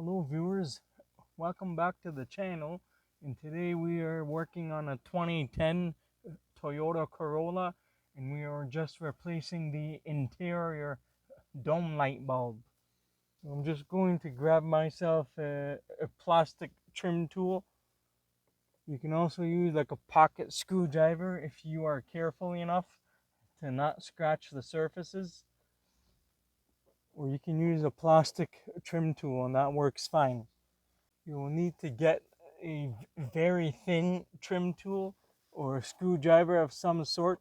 Hello viewers, welcome back to the channel, and today we are working on a 2010 Toyota Corolla, and we are just replacing the interior dome light bulb. So I'm just going to grab myself a plastic trim tool. You can also use like a pocket screwdriver if you are careful enough to not scratch the surfaces, or you can use a plastic trim tool and that works fine. You will need to get a very thin trim tool or a screwdriver of some sort,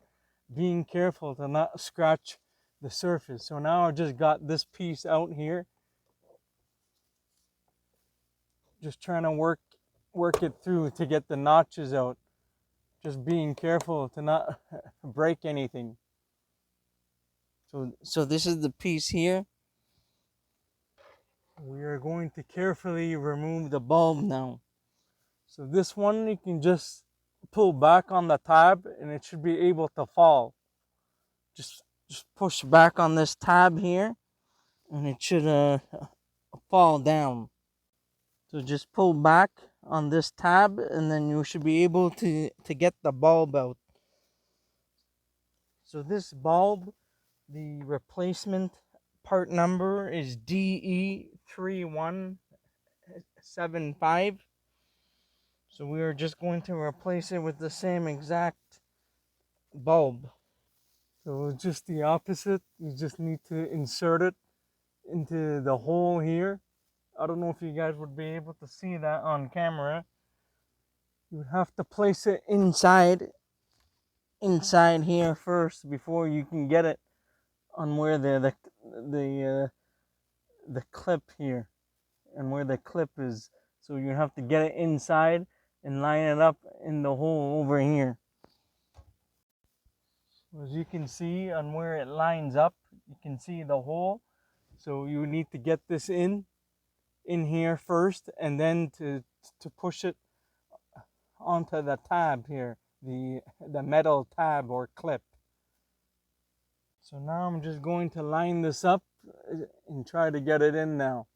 being careful to not scratch the surface. So now I just got this piece out here, just trying to work it through to get the notches out, just being careful to not break anything. So this is the piece here. We are going to carefully remove the bulb now. So this one you can just pull back on the tab and it should be able to fall. Just push back on this tab here and it should fall down. So just pull back on this tab and then you should be able to get the bulb out. So this bulb, the replacement part number is DE3175. So we are just going to replace it with the same exact bulb. So it's just the opposite. You just need to insert it into the hole here. I don't know if you guys would be able to see that on camera. You would have to place it inside here first before you can get it on where the clip here and where the clip is. So you have to get it inside and line it up in the hole over here. As you can see on where it lines up, you can see the hole. So you need to get this in here first, and then to push it onto the tab here, the metal tab or clip. So now I'm just going to line this up and try to get it in now.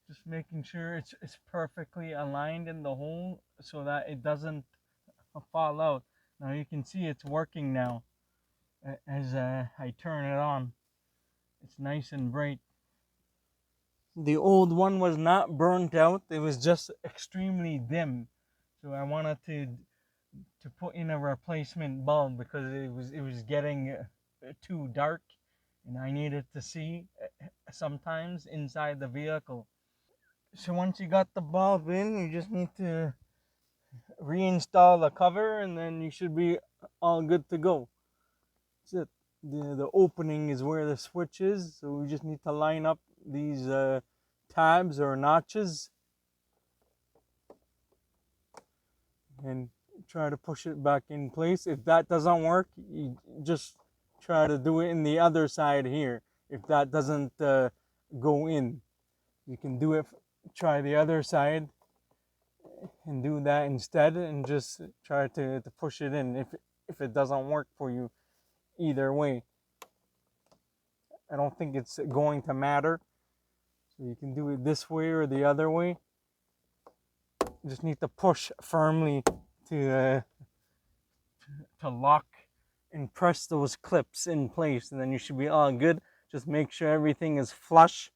Just making sure it's perfectly aligned in the hole so that it doesn't fall out. Now you can see it's working now as I turn it on. It's nice and bright. The old one was not burnt out, it was just extremely dim. So I wanted to put in a replacement bulb because it was getting too dark and I needed to see sometimes inside the vehicle. So once you got the bulb in, you just need to reinstall the cover and then you should be all good to go. That's it. The opening is where the switch is, so we just need to line up these tabs or notches and try to push it back in place. If that doesn't work, you just try to do it in the other side here. If that doesn't go in, you can do it, try the other side and do that instead and just try to push it in if it doesn't work for you either way. I don't think it's going to matter. So you can do it this way or the other way. You just need to push firmly to lock and press those clips in place, and then you should be all good. Just make sure everything is flush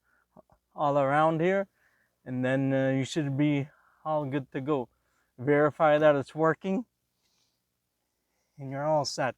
all around here, and then you should be all good to go. Verify that it's working and you're all set.